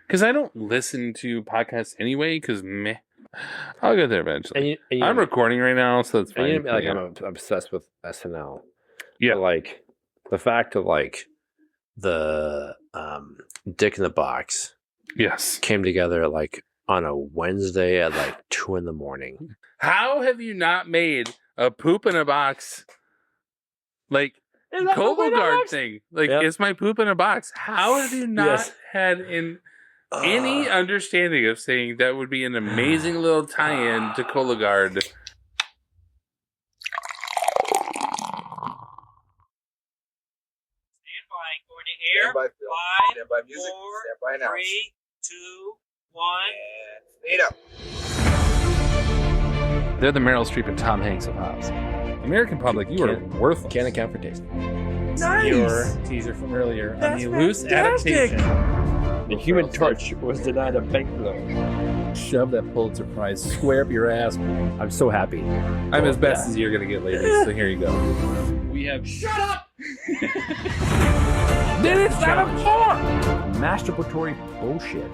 because I don't listen to podcasts anyway. Because meh, I'll get there eventually. I'm recording right now, so that's fine. Like I'm obsessed with SNL. Yeah, but, like the fact of like the Dick in the Box. Yes, came together like on a Wednesday at like 2 a.m. How have you not made a poop in a box like Cobogard thing? Like, it's my poop in a box. How have you not had any understanding of saying that would be an amazing little tie-in to Cobogard? Stand by, stand by music, 4, stand by 3, 2, 1, and up. They're the Meryl Streep and Tom Hanks of Hobbs. American public, you are worthless. Can't account for taste. Nice. Your teaser from earlier on the loose adaptation. The Human Torch was denied a bank loan. Shove that Pulitzer Prize square up your ass. I'm so happy. I'm as best as you're gonna get, ladies. So here you go. We have. Shut up! Then it's not a four. Masturbatory bullshit.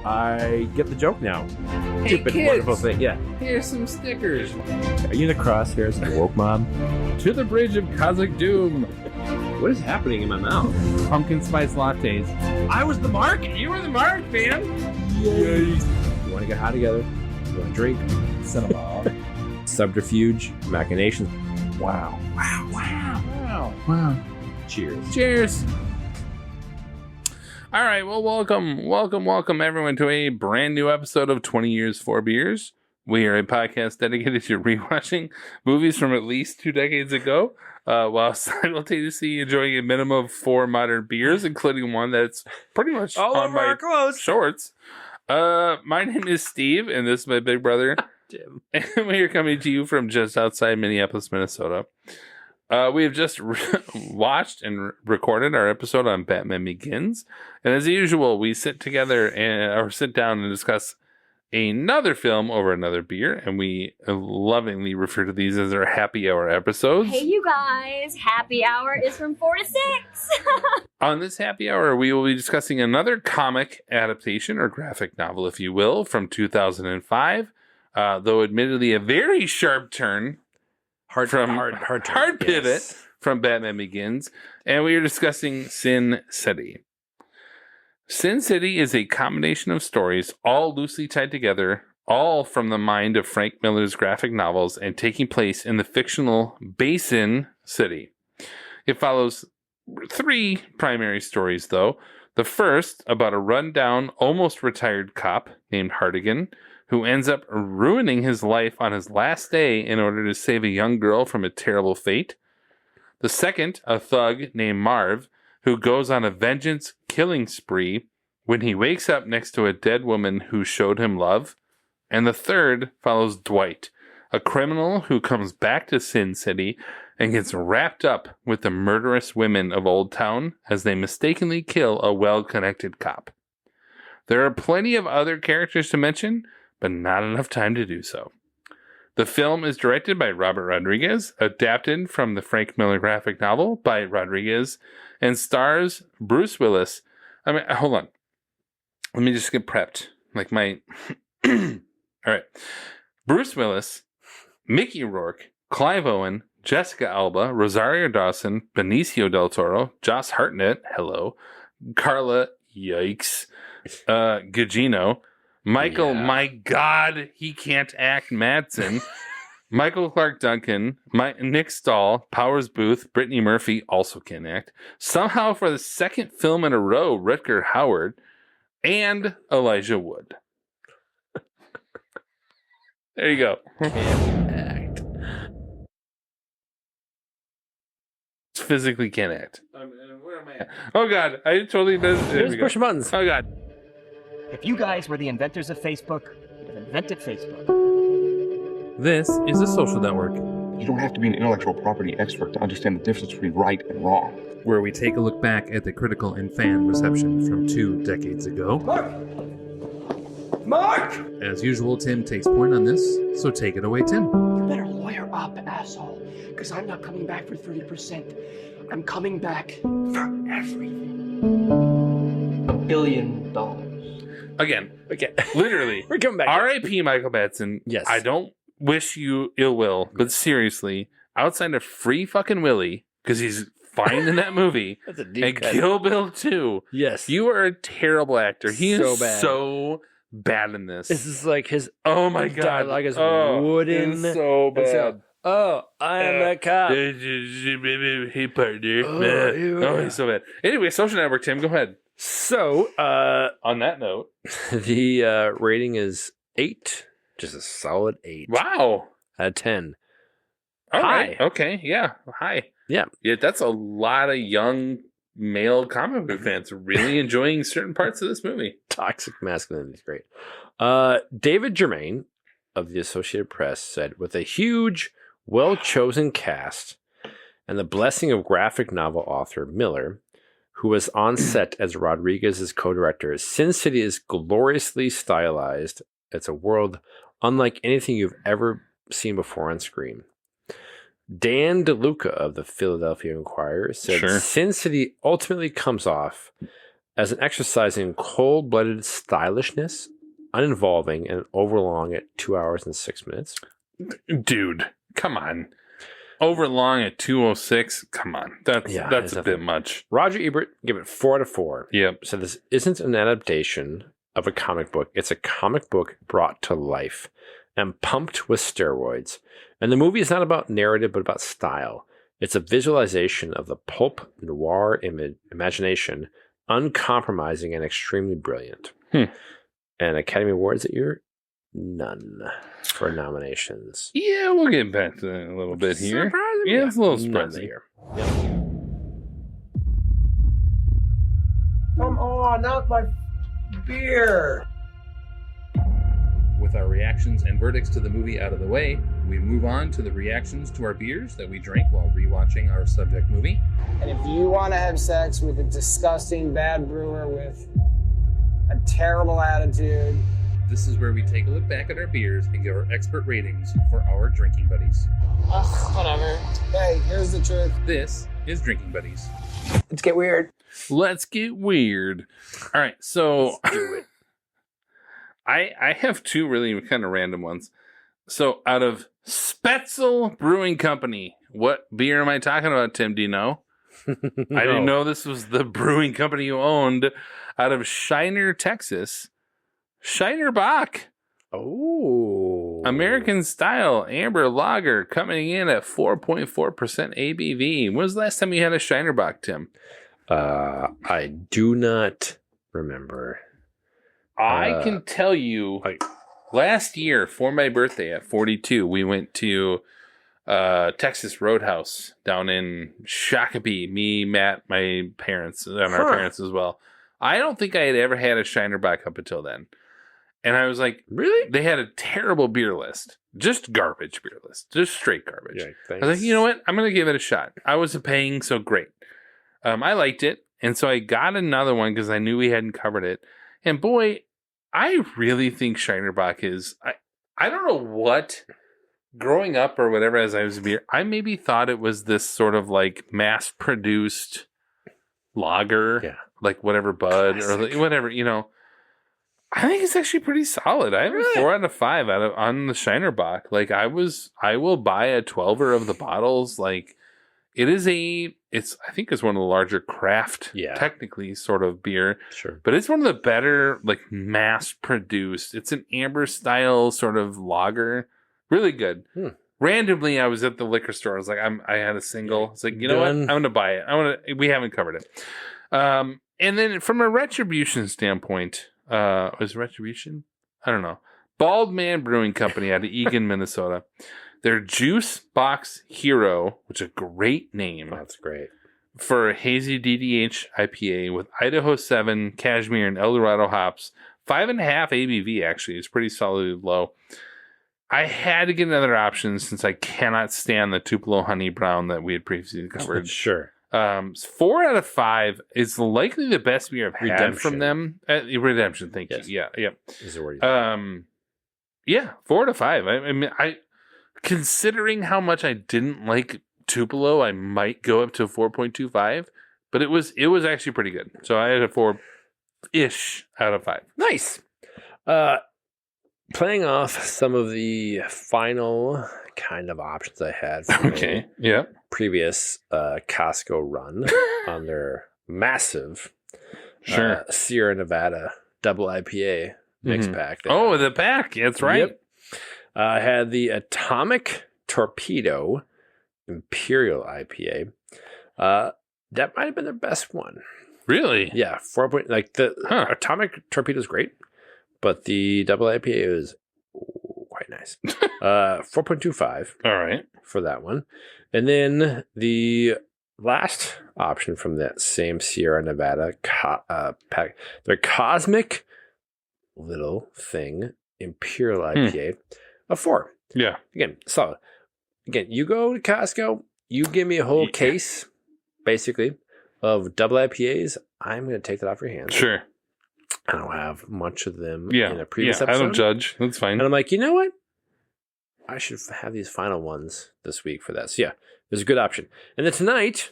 I get the joke now. Hey, Stupid, kids. wonderful thing. Yeah. Here's some stickers. Are you in the crosshairs of the woke mob? To the bridge of cosmic doom. What is happening in my mouth? Pumpkin spice lattes. I was the mark. You were the mark, man. Yay. You want to get high together? You want to drink? Cinema. Subterfuge. Machinations. Wow. Wow. Wow. Wow. Wow. Cheers. Cheers. All right, well, welcome everyone to a brand new episode of 20 Years, 4 Beers. We are a podcast dedicated to rewatching movies from at least 2 decades ago, while simultaneously enjoying a minimum of 4 modern beers, including one that's pretty much all on over my our clothes. Shorts. My name is Steve, and this is my big brother, Tim. and we are coming to you from just outside Minneapolis, Minnesota. We have just watched and recorded our episode on Batman Begins. And as usual, we sit together or sit down and discuss another film over another beer. And we lovingly refer to these as our happy hour episodes. Hey, you guys. Happy hour is from 4 to 6. On this happy hour, we will be discussing another comic adaptation or graphic novel, if you will, from 2005. Though admittedly a very sharp turn. Hard pivot yes. From Batman Begins, and we are discussing Sin City. Sin City is a combination of stories, all loosely tied together, all from the mind of Frank Miller's graphic novels, and taking place in the fictional Basin City. It follows 3 primary stories, though. The first, about a rundown, almost retired cop named Hartigan, who ends up ruining his life on his last day in order to save a young girl from a terrible fate. The second, a thug named Marv, who goes on a vengeance killing spree when he wakes up next to a dead woman who showed him love. And the third follows Dwight, a criminal who comes back to Sin City and gets wrapped up with the murderous women of Old Town as they mistakenly kill a well-connected cop. There are plenty of other characters to mention, but not enough time to do so. The film is directed by Robert Rodriguez, adapted from the Frank Miller graphic novel by Rodriguez, and stars Bruce Willis. Hold on. Let me just get prepped. Like my... All right. Bruce Willis, Mickey Rourke, Clive Owen, Jessica Alba, Rosario Dawson, Benicio del Toro, Josh Hartnett, hello, Carla, yikes, Gugino, Michael, my God, he can't act, Madsen, Michael Clark Duncan, Nick Stahl, Powers Booth, Brittany Murphy, also can't act. Somehow, for the second film in a row, Rutger Hauer, and Elijah Wood. There you go. Can't act. Physically can't act. Where am I at? Oh, God, I totally missed it. Just push buttons. Oh, God. If you guys were the inventors of Facebook, you'd have invented Facebook. This is a social network You don't have to be an intellectual property expert to understand the difference between right and wrong. where we take a look back at the critical and fan reception from 2 decades ago. Mark! As usual, Tim takes point on this, so take it away, Tim. You better lawyer up, asshole, because I'm not coming back for 30%. I'm coming back for everything. $1 billion. Again, Okay. literally. We're coming back. R.I.P. Michael Madsen. Yes. I don't wish you ill will, but seriously, outside of Free fucking Willy, because he's fine in that movie, That's a deep and cut. Kill Bill 2, Yes. you are a terrible actor. He So is bad. so bad in this. This is like his Oh my god. dialogue is oh, wooden. it's so It's bad. Oh, I am a cop. Hey partner. Oh, yeah. Oh, he's so bad. Anyway, Social Network, Tim, go ahead. So, On that note. the rating is 8. Just a solid 8. Wow. Out of 10. All Hi. right. Okay. Yeah. Hi. Yeah. Yeah, that's a lot of young male comic book fans really enjoying certain parts of this movie. Toxic masculinity is great. David Germain of the Associated Press said, with a huge, well-chosen cast and the blessing of graphic novel author Miller, who was on set as Rodriguez's co-director, Sin City is gloriously stylized. It's a world unlike anything you've ever seen before on screen. Dan DeLuca of the Philadelphia Inquirer said, Sure. Sin City ultimately comes off as an exercise in cold-blooded stylishness, uninvolving, and overlong at 2 hours and 6 minutes. Dude, come on. Overlong at 206. Come on. That's Yeah, that's it's a bit much. Roger Ebert gave it 4 out of 4. Yep. So this isn't an adaptation of a comic book. It's a comic book brought to life and pumped with steroids. And the movie is not about narrative, but about style. It's a visualization of the pulp noir imagination, uncompromising and extremely brilliant. And Academy Awards that year? None for nominations. Yeah, we'll get back to that in a little bit here. Surprisingly, Yeah, it's a little none surprising. here. Come on, not my beer. With our reactions and verdicts to the movie out of the way, we move on to the reactions to our beers that we drank while rewatching our subject movie. And if you want to have sex with a disgusting bad brewer with a terrible attitude, This is where we take a look back at our beers and give our expert ratings for our drinking buddies. ugh, whatever. Hey, here's the truth. This is Drinking Buddies. Let's get weird. Let's get weird. All right, so I have two really kind of random ones. So out of Spetzel Brewing Company, what beer am I talking about, Tim? Do you know? I didn't know this was the brewing company you owned. Out of Shiner, Texas, Shiner Bock, Oh. American style amber lager, coming in at 4.4% ABV. When was the last time you had a Shiner Bock, Tim? I do not remember. I can tell you, last year for my birthday at 42, we went to Texas Roadhouse down in Shakopee. Me, Matt, my parents, and our parents as well. I don't think I had ever had a Shiner Bock up until then. And I was like, Really? they had a terrible beer list. Just garbage beer list. Just straight garbage. Yeah, I was like, you know what? I'm going to give it a shot. I wasn't paying, so great. I liked it. And so I got another one because I knew we hadn't covered it. And boy, I really think Shiner Bock is, I don't know what, growing up or whatever as I was a beer, I maybe thought it was this sort of like mass produced lager, Yeah. like whatever Bud or Classic. like whatever, you know. I think it's actually pretty solid. I have a 4 out of 5 on the Shiner Bock. Like I will buy a 12er of the bottles. Like I think it's one of the larger craft, technically sort of beer, Sure. but it's one of the better like mass produced. It's an amber style sort of lager, really good. Randomly, I was at the liquor store. I was like, I had a single. It's like, you know what? I'm going to buy it. We haven't covered it. And then from a Retribution standpoint, was Retribution? I don't know. Bald Man Brewing Company out of Eagan, Minnesota. Their Juice Box Hero, which is a great name. That's great. For a hazy DDH IPA with Idaho 7, Cashmere, and Eldorado hops. 5.5 ABV, actually. It's pretty solidly low. I had to get another option since I cannot stand the Tupelo Honey Brown that we had previously covered. Sure. 4 out of 5 is likely the best beer I've had Redemption. from them. Redemption, thank Yes. you. Yeah. Is the word. Yeah, 4 out of 5. I mean, considering how much I didn't like Tupelo, I might go up to 4.25, but it was actually pretty good. So I had a 4-ish out of 5. Nice. Playing off some of the final kind of options I had for Okay. Yeah. previous Costco run on their massive Sure. Sierra Nevada double IPA mix Mhm. pack. Oh, the pack. That's right. Yep. I had the Atomic Torpedo Imperial IPA. That might have been their best one. Really? Yeah, 4 point. Like the Atomic Torpedo is great, but the double IPA is quite nice. 4.25 All right. for that one, and then the last option from that same Sierra Nevada pack, their Cosmic Little Thing Imperial IPA, a 4. Yeah. Again, solid. Again, you go to Costco, you give me a whole Yeah. case, basically, of double IPAs. I'm going to take that off your hands. Sure. I don't have much of them Yeah. in a previous I episode. don't judge. That's fine. And I'm like, you know what? I should have these final ones this week for that. So yeah, there's a good option. And then tonight,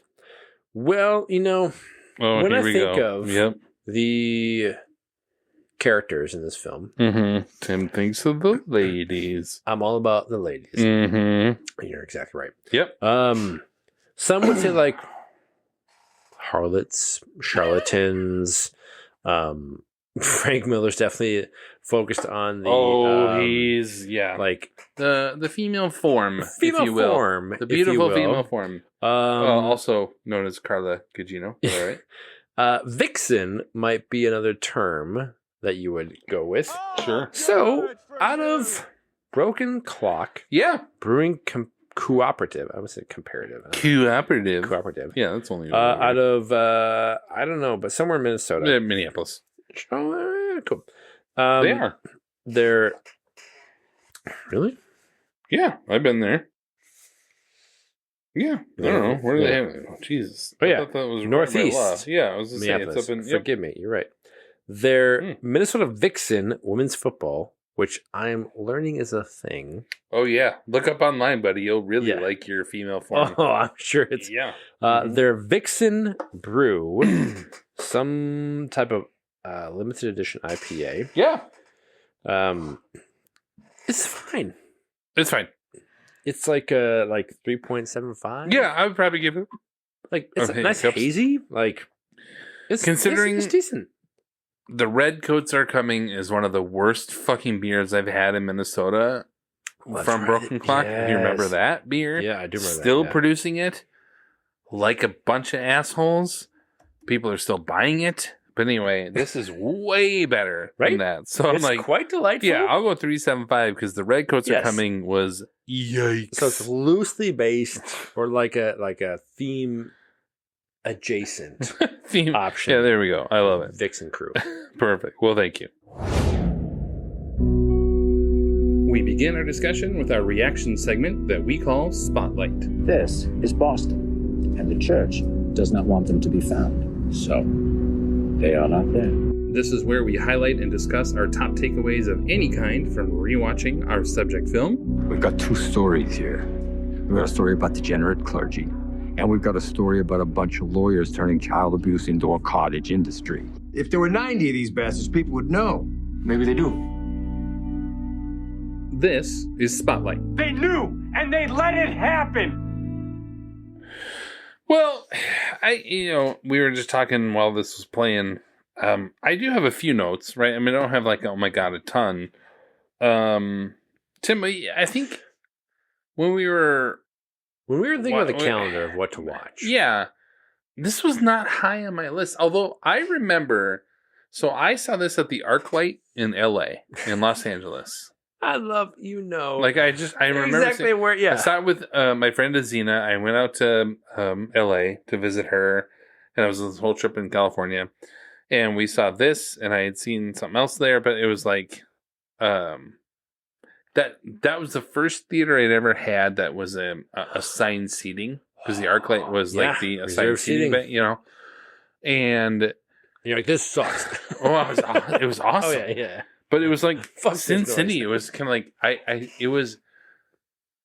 well, you know, Oh, when here I we think go. of Yep. the characters in this film, Mm-hmm. Tim thinks of the ladies. I'm all about the ladies. Mm-hmm. You're exactly right. Yep. Some would say like harlots, charlatans. Frank Miller's definitely focused on the he's like the female form, female if you will. form, The if you beautiful will. female form. Also known as Carla Gugino. All right. Vixen might be another term that you would go with. Sure. So, out of Broken Clock Yeah. Brewing Cooperative, I would say comparative. Cooperative. Cooperative. Yeah, that's only Out of, I don't know, but somewhere in Minnesota. Minneapolis. Oh, cool. They are. They're. Really? Yeah, I've been there. Yeah, I don't know. Where do they Yeah. have it? Oh, Jesus. Oh, I yeah. thought that was right by Northeast. law. Yeah, I was just saying Minneapolis. it's up in. Yep. Forgive me, you're right. They're Hmm. Minnesota Vixen women's football, which I'm learning is a thing. Oh yeah, look up online, buddy. You'll really Yeah. like your female form. Oh, I'm sure it's. yeah. Mhm. Their Vixen Brew, some type of limited edition IPA. Yeah, It's fine. it's fine. It's like 3.75. Yeah, I would probably give it. like it's Okay, nice cups. hazy. Like it's Considering- it's decent. The Red Coats Are Coming is one of the worst fucking beers I've had in Minnesota That's from right. Broken Clock. Do you remember Yes. that beer? Yeah, I do remember Still that. producing it like a bunch of assholes. People are still buying it. But anyway, this is way better Right? than that. So I'm It's like, quite delightful. yeah, I'll go 3.75 because the Red Coats Are Yes. Coming was yikes. So it's loosely based or like a theme adjacent Theme- option. Yeah, there we go. I love it. Vixen Crew. Perfect. Well, thank you. We begin our discussion with our reaction segment that we call Spotlight. This is Boston, and the church does not want them to be found. So, they are not there. This is where we highlight and discuss our top takeaways of any kind from rewatching our subject film. We've got two stories here. We've got a story about degenerate clergy, and we've got a story about a bunch of lawyers turning child abuse into a cottage industry. If there were 90 of these bastards, people would know. Maybe they do. This is Spotlight. They knew, and they let it happen. Well, we were just talking while this was playing. I do have a few notes, right? I mean, I don't have like, oh my God, a ton. Tim, I think when we were thinking about the calendar of what to watch. Yeah. This was not high on my list. Although I remember, so I saw this at the ArcLight in LA, in Los Angeles. I love, Like I remember exactly where, yeah. I saw it with my friend Azina. I went out to LA to visit her, and I was on this whole trip in California. And we saw this, and I had seen something else there, but it was like that was the first theater I'd ever had that was a assigned seating, because the ArcLight was like the assigned reserved seating, but, and you're like, this sucks. it was awesome. Oh yeah. But it was like Fuck Sin this City. noise. It was kind of like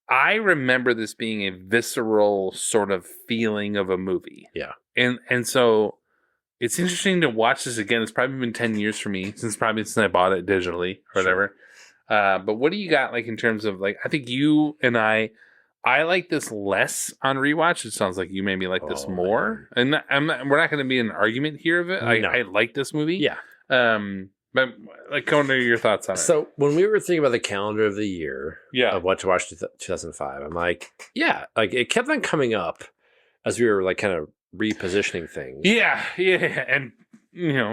I remember this being a visceral sort of feeling of a movie. Yeah. And so it's interesting to watch this again. It's probably been 10 years for me since I bought it digitally or whatever. But what do you got like in terms of like? I think you and I like this less on rewatch. It sounds like you maybe like this more. And we're not going to be in an argument here of it. No. I like this movie. Yeah. But like, Connor, your thoughts on it? So when we were thinking about the calendar of the year, Yeah. of what to watch 2005, I'm like, yeah, like it kept on coming up as we were like kind of repositioning things. Yeah, and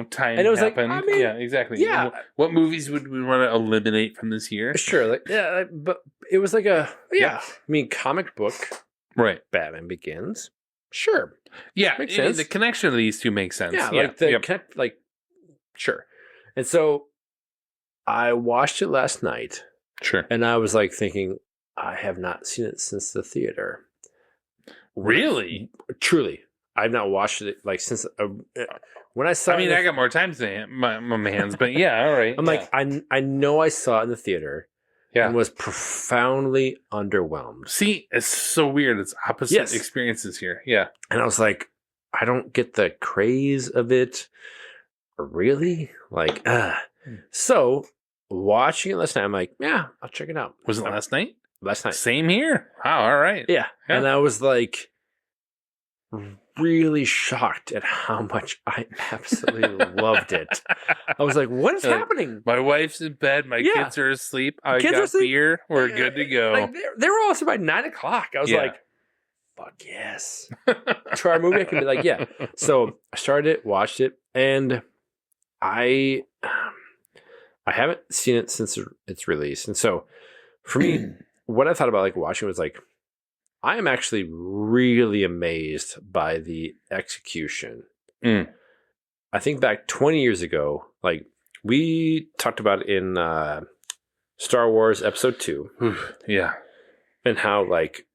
time And it was like, happened. I mean, yeah, exactly. yeah. What movies would we want to eliminate from this year? Sure, like but it was like I mean, comic book, Right. Batman Begins. Sure, Yeah, Makes sense. the connection of these two makes sense. yeah, like the Yep. sure. And so I watched it last night, Sure. and I was like thinking, I have not seen it since the theater. Really? Truly, I've not watched it like since when I saw. I mean, it, I got more time than my hands, but yeah, all right. I'm yeah. like, I know I saw it in the theater and was profoundly underwhelmed. See, it's so weird. It's opposite Yes. experiences here. Yeah. And I was like, I don't get the craze of it. Really? Like, So watching it last night, I'm like, yeah, I'll check it out. Was it last night? Last night. Same here. Wow. All right. Yeah. Yeah. And I was like really shocked at how much I absolutely loved it. I was like, what is happening? My wife's in bed. My Yeah. kids are asleep. I Kids are got asleep. beer. We're good to go. Like they were all asleep by 9 o'clock. I was Yeah. like, fuck yes. To our movie, I can be like, yeah. So I started it, watched it, and I haven't seen it since its release. And so for me, what I thought about like watching was like, I am actually really amazed by the execution. Mm. I think back 20 years ago, like we talked about in Star Wars Episode 2. Yeah. And how like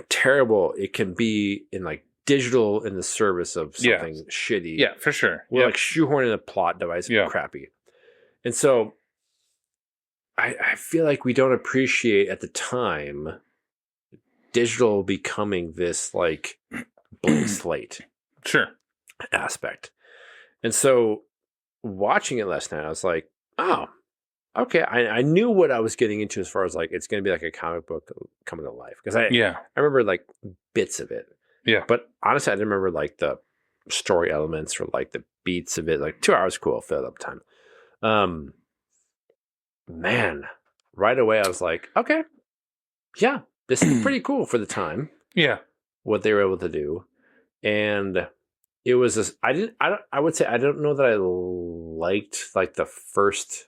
terrible it can be in like digital in the service of something shitty. Yeah, for sure. Well, Yep. like shoehorning a plot device, Yeah. crappy. And so I feel like we don't appreciate at the time digital becoming this like blank slate Sure. aspect. And so watching it last night, I was like, oh, okay. I knew what I was getting into as far as like it's going to be like a comic book coming to life. Because I remember like bits of it. Yeah. But honestly, I didn't remember like the story elements or like the beats of it. Like 2 hours, cool, fill it up time. Man, right away I was like, okay, yeah, this is pretty cool for the time. Yeah. What they were able to do. And it was this, I would say I don't know that I liked like the first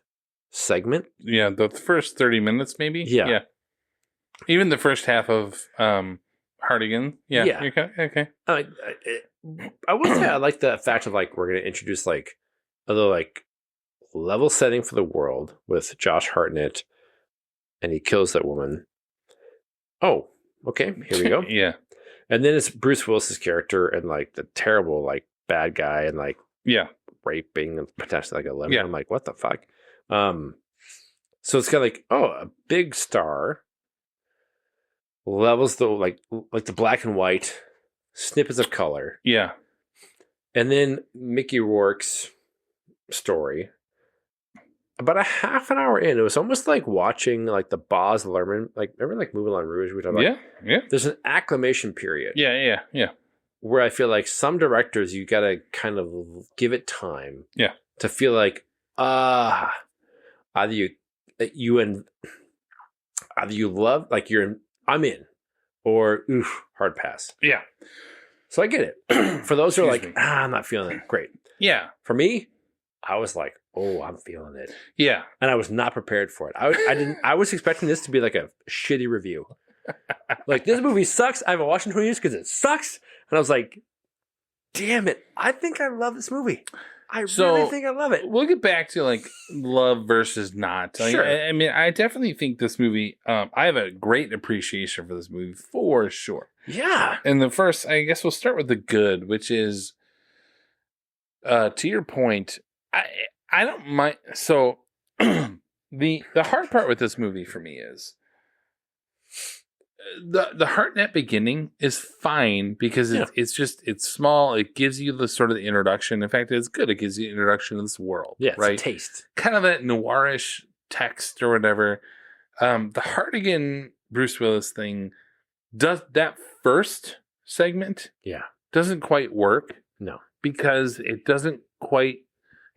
segment. Yeah, the first 30 minutes maybe. Yeah. Even the first half of Hardigan. Yeah. Yeah. Okay. I would say I like the fact of like we're going to introduce like a little like level setting for the world with Josh Hartnett, and he kills that woman. Oh, okay, here we go. Yeah. And then it's Bruce Willis's character and like the terrible like bad guy and like raping and potentially like a lemon. Yeah. I'm like, what the fuck? So it's kind of like, oh, a big star levels the like the black and white snippets of color. Yeah. And then Mickey Rourke's story. About a half an hour in, it was almost like watching like the Baz Luhrmann, like remember like Moulin Rouge? We talked about. Yeah. There's an acclimation period. Yeah. Where I feel like some directors, you gotta kind of give it time. Yeah. To feel like either you love like I'm in, or oof, hard pass. Yeah. So I get it. For those who are Excuse like, I'm not feeling it. Great. Yeah. For me, I was like, oh, I'm feeling it. Yeah. And I was not prepared for it. I was expecting this to be like a shitty review. Like, this movie sucks. I haven't watched it in 20 years because it sucks. And I was like, damn it. I think I love this movie. I really think I love it. We'll get back to like love versus not. Like, Sure. I mean, I definitely think this movie, I have a great appreciation for this movie for sure. Yeah. And the first, I guess we'll start with the good, which is, to your point, I don't mind. So the hard part with this movie for me is the HeartNet beginning is fine because it's small. It gives you the sort of the introduction. In fact, it's good. It gives you an introduction to this world. Yeah, it's right. a taste. Kind of that noirish text or whatever. The Hartigan Bruce Willis thing does that first segment. Yeah, doesn't quite work. No, because it doesn't quite.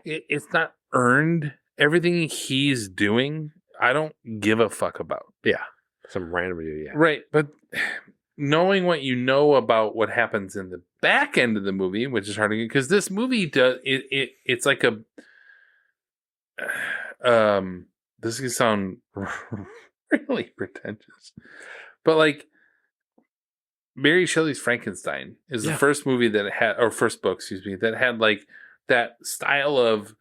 It's not earned. Everything he's doing, I don't give a fuck about. Yeah. Some random dude, yeah. Right. But knowing what you know about what happens in the back end of the movie, which is hard to get, because this movie does it's like a this can sound really pretentious. But like Mary Shelley's Frankenstein is the first movie that had, or first book, excuse me, that had like that style of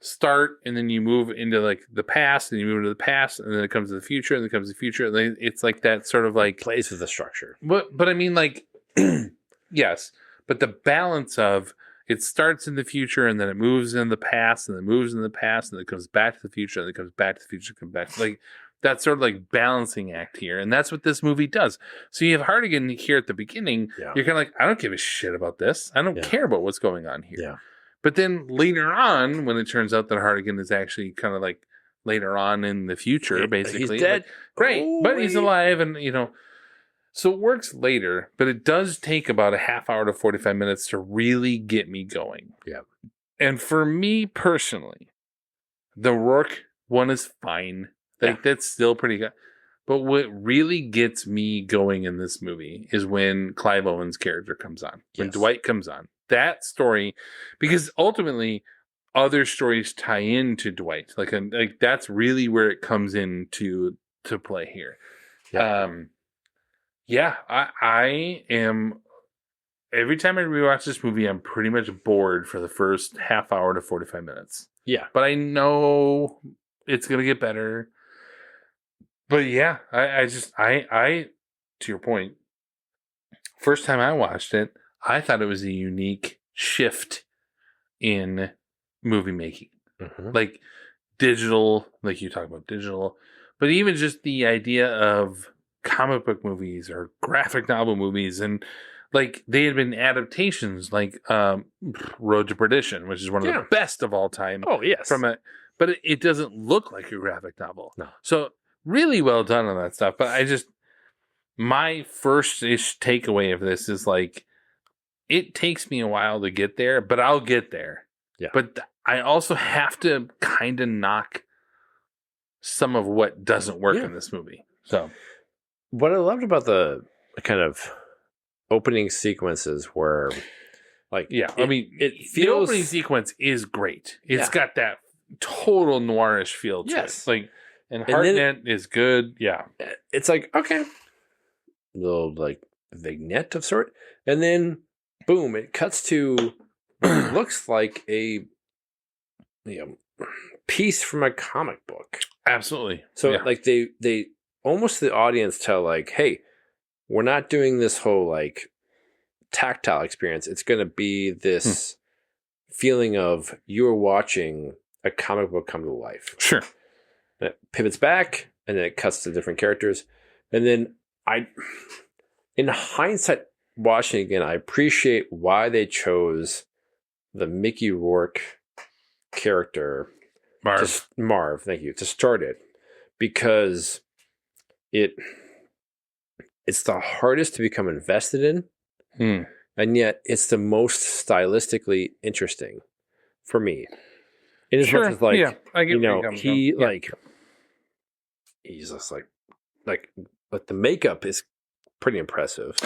start and then you move into like the past and you move into the past and then it comes to the future and then it comes to the future. And then it's like that sort of like plays with the structure. But I mean like, yes, but the balance of it starts in the future and then it moves in the past and then moves in the past and then it comes back to the future and then it comes back to the future, comes back. Like that sort of like balancing act here. And that's what this movie does. So you have Hartigan here at the beginning. Yeah. You're kind of like, I don't give a shit about this. I don't care about what's going on here. Yeah. But then later on, when it turns out that Hartigan is actually kind of like later on in the future, basically. He's dead. Like, great. But he's alive and, you know. So it works later, but it does take about a half hour to 45 minutes to really get me going. Yeah. And for me personally, the Rourke one is fine. Like that's still pretty good. But what really gets me going in this movie is when Clive Owen's character comes on. When Dwight comes on. That story, because ultimately other stories tie into Dwight. Like that's really where it comes into to play here. Yeah. I am, every time I rewatch this movie, I'm pretty much bored for the first half hour to 45 minutes. Yeah. But I know it's going to get better. But yeah, I to your point, first time I watched it, I thought it was a unique shift in movie making. Mm-hmm. Like digital, like you talk about digital, but even just the idea of comic book movies or graphic novel movies, and like they had been adaptations like Road to Perdition, which is one of the best of all time. Oh, yes. But it doesn't look like a graphic novel. No. So really well done on that stuff. But my first-ish takeaway of this is like, it takes me a while to get there, but I'll get there. Yeah. But I also have to kind of knock some of what doesn't work in this movie. So, what I loved about the kind of opening sequences were like, it feels, the opening sequence is great. It's got that total noirish feel to it. Like, and HeartNet is good. Yeah. It's like, okay, little like vignette of sort, and then boom, it cuts to what looks like a piece from a comic book. Absolutely. So like they almost the audience tell like, hey, we're not doing this whole like tactile experience. It's going to be this feeling of you're watching a comic book come to life. Sure. And it pivots back and then it cuts to different characters. And then in hindsight, watching again, I appreciate why they chose the Mickey Rourke character, Marv, thank you, to start it, because it's the hardest to become invested in, and yet it's the most stylistically interesting for me. In as much as like, I get he's just like the makeup is pretty impressive.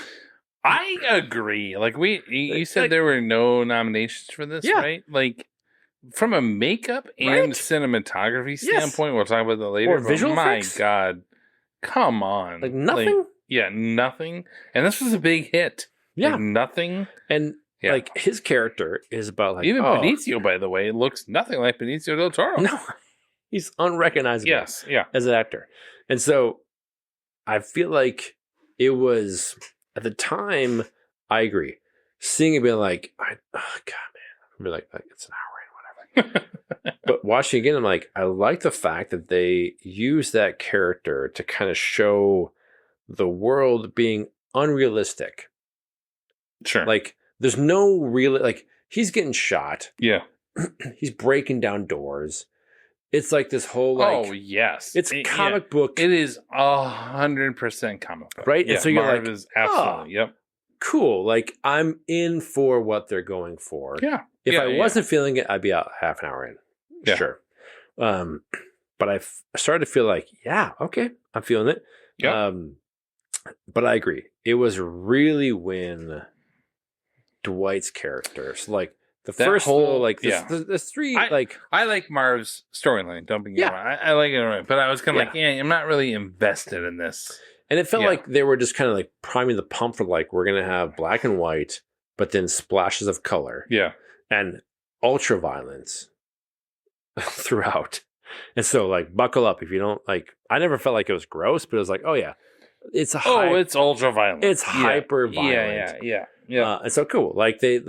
I agree. Like you said there were no nominations for this, right? Like from a makeup and cinematography standpoint, we'll talk about that later. Or visual effects. My God, come on! Like nothing. Nothing. And this was a big hit. Yeah, like, nothing. And like his character is about like even Benicio, by the way, looks nothing like Benicio del Toro. No, he's unrecognizable. Yes, as an actor, and so I feel like it was. At the time, I agree. Seeing it being like, oh God, man, I'd be like it's an hour and whatever. But watching again, I'm like, I like the fact that they use that character to kind of show the world being unrealistic. Sure. Like there's no real like he's getting shot. Yeah. He's breaking down doors. It's like this whole like oh yes, it's comic book. It is 100% comic book, right? Yeah, And so you're Marv like, is absolutely yep. Cool. Like I'm in for what they're going for. Yeah. If Yeah, I wasn't feeling it, I'd be out half an hour in. Yeah. Sure. But I started to feel like, yeah, okay, I'm feeling it. Yep. But I agree. It was really when Dwight's character, so like the That first whole- little, like yeah. the three I- like I like Marv's storyline. Don't be Yeah. I like it, right? But I was kind of like, yeah, I'm not really invested in this. and it felt Yeah. like they were just kind of like priming the pump for like we're gonna have black and white, but then splashes of color Yeah. and ultra violence throughout. And so like buckle up if you don't like. I never felt like it was gross, but it was like, oh yeah, it's a Oh, it's ultra violent. it's Yeah. hyper violent. Yeah. And so cool. Like they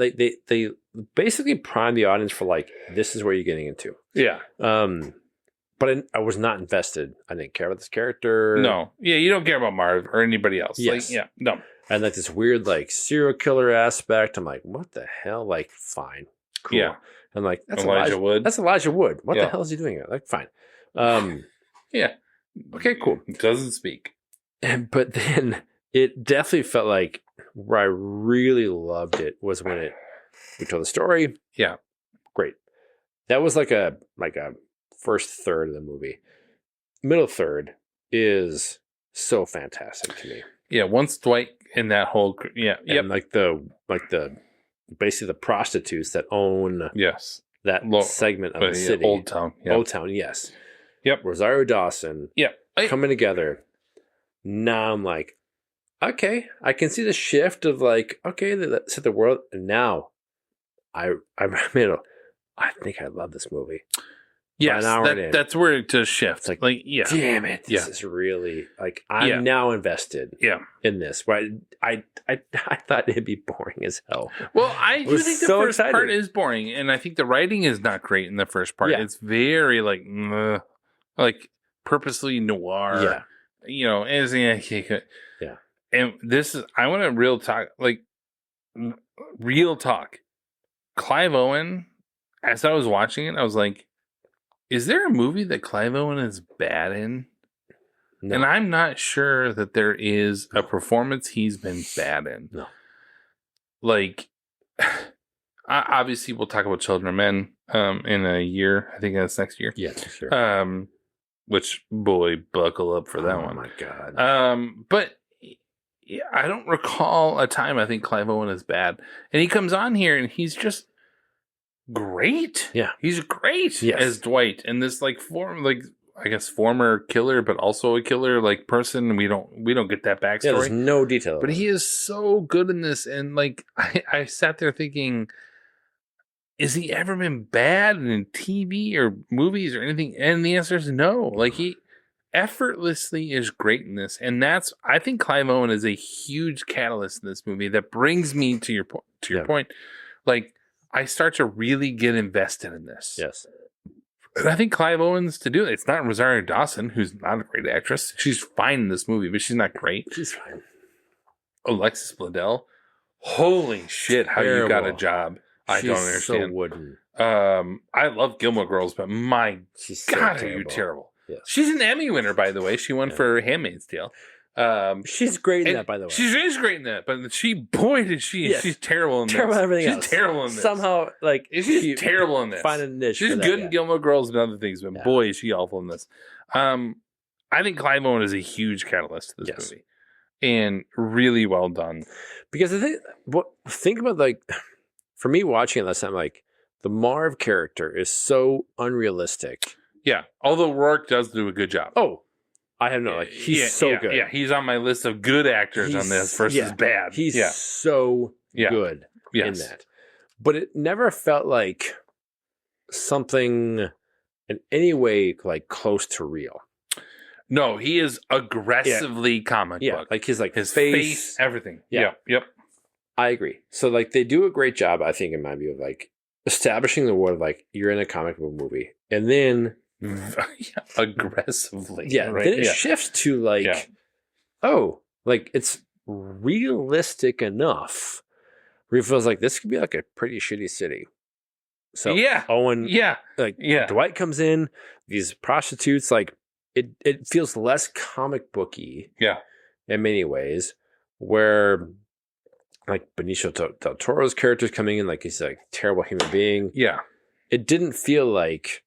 basically prime the audience for like this is where you're getting into. Yeah. But I was not invested. I didn't care about this character. No. Yeah, you don't care about Marv or anybody else. Yes. Like, yeah. No. And like this weird like serial killer aspect. I'm like, what the hell? Like, fine, cool. Yeah. And like that's Elijah Wood. That's Elijah Wood. What Yeah. the hell is he doing here? Like, fine. Yeah. Okay, cool. Doesn't speak. But then it definitely felt like where I really loved it was when we told the story. Yeah. Great. That was like a first third of the movie. Middle third is so fantastic to me. Yeah. Once Dwight in that whole. Yeah. Yep. And like the basically the prostitutes that own Yes. that segment of the city. Old Town. Yeah. Old Town, yes. Yep. Rosario Dawson. Yeah. Coming together. Now I'm like, okay, I can see the shift of like, okay, let's set the world. And now I think I love this movie. Yes, an hour in. that's where it does shift. It's like, yeah. Damn it. This is really like I'm now invested in this. Right. I thought it'd be boring as hell. Well, I do was think the so first excited. part is boring, and I think the writing is not great in the first part. Yeah. It's very like purposely noir. Yeah. You know, Yeah. And this is I want to real talk. Clive Owen, as I was watching it, I was like, is there a movie that Clive Owen is bad in? No. And I'm not sure that there is a performance he's been bad in. No. Like, obviously, we'll talk about Children of Men in a year. I think that's next year. Yeah, sure. Which, boy, buckle up for that one. Oh, my God. But yeah, I don't recall a time I think Clive Owen is bad. And he comes on here and he's just great. Yeah. He's great Yes. as Dwight. And this former killer, but also a killer person. We don't get that backstory. Yeah, there's no detail. But he is so good in this. And like I sat there thinking, is he ever been bad in TV or movies or anything? And the answer is no. Like he effortlessly is great in this. And I think Clive Owen is a huge catalyst in this movie that brings me to your point. Like I start to really get invested in this. Yes. And I think Clive Owens to do it. It's not Rosario Dawson, who's not a great actress. She's fine in this movie, but she's not great. She's fine. Alexis Bledel. Holy shit, how you got a job. I She's don't understand. So wooden. I love Gilmore Girls, but my She's so God, are terrible. you terrible. Yes. She's an Emmy winner, by the way. She won for Handmaid's Tale. She's great in and that, by the way. She is great in that, but Yes. she's terrible in terrible this. at everything She's else. terrible in this. Somehow, like She's terrible in this. Find a niche. She's for that, good yeah. in Gilmore Girls and other things, but boy, is she awful in this. I think Clive Owen is a huge catalyst to this movie, and really well done. Because I think about like for me watching it last time, like the Marv character is so unrealistic. Yeah, although Rourke does do a good job. Oh, I have no like he's so good. Yeah, he's on my list of good actors on this versus bad. He's so good in that. But it never felt like something in any way like close to real. No, he is aggressively comic book. Like his his face, face everything. Yeah. Yep. I agree. So like they do a great job, I think, in my view, of like establishing the world like you're in a comic book movie. And then aggressively. right? Then it shifts to like, oh, Like it's realistic enough where it feels like this could be like a pretty shitty city. So Yeah. Owen, Yeah. Dwight comes in, these prostitutes, like it feels less comic booky. Yeah. In many ways, where like Benicio del Toro's character's coming in, like he's like a terrible human being. Yeah. It didn't feel like,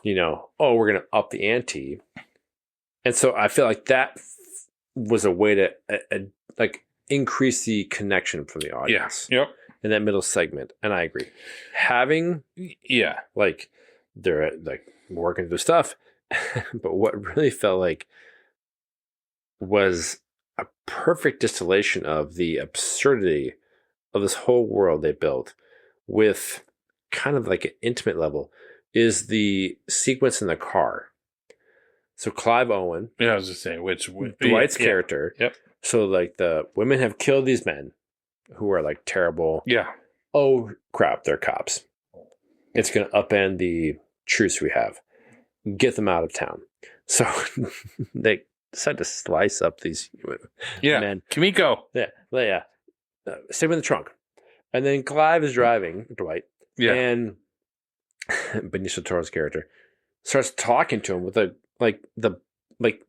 oh, we're gonna up the ante. And so I feel like that was a way to like increase the connection from the audience. Yep. In that middle segment. And I agree. Having like they're like working through stuff, but what really felt like was a perfect distillation of the absurdity of this whole world they built with kind of like an intimate level is the sequence in the car. So Clive Owen. Yeah, I was just saying Dwight's character. Yep. So like the women have killed these men who are like terrible. Yeah. Oh crap, they're cops. It's going to upend the truce we have. Get them out of town. So they decide to slice up these men. Kimiko. Yeah. Stay in the trunk. And then Clive is driving, Dwight. Yeah. And Benicio del Toro's character starts talking to him with the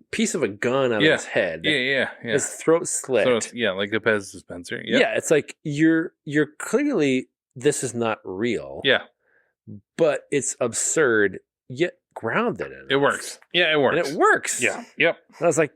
piece of a gun on his head. Yeah. His throat slit. Like a Pez dispenser. Yep. Yeah, it's like you're clearly this is not real. Yeah. But it's absurd yet grounded in it. It works. Yeah, it works. And it works. Yeah. Yep. And I was like,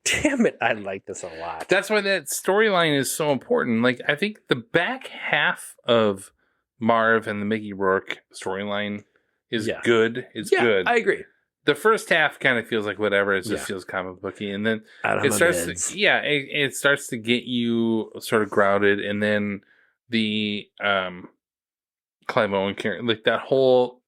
damn it, I like this a lot. That's why that storyline is so important. Like, I think the back half of Marv and the Mickey Rourke storyline is good. It's good. I agree. The first half kind of feels like whatever. It just feels comic booky, and then it starts to get you sort of grounded, and then the Clive Owen character, like that whole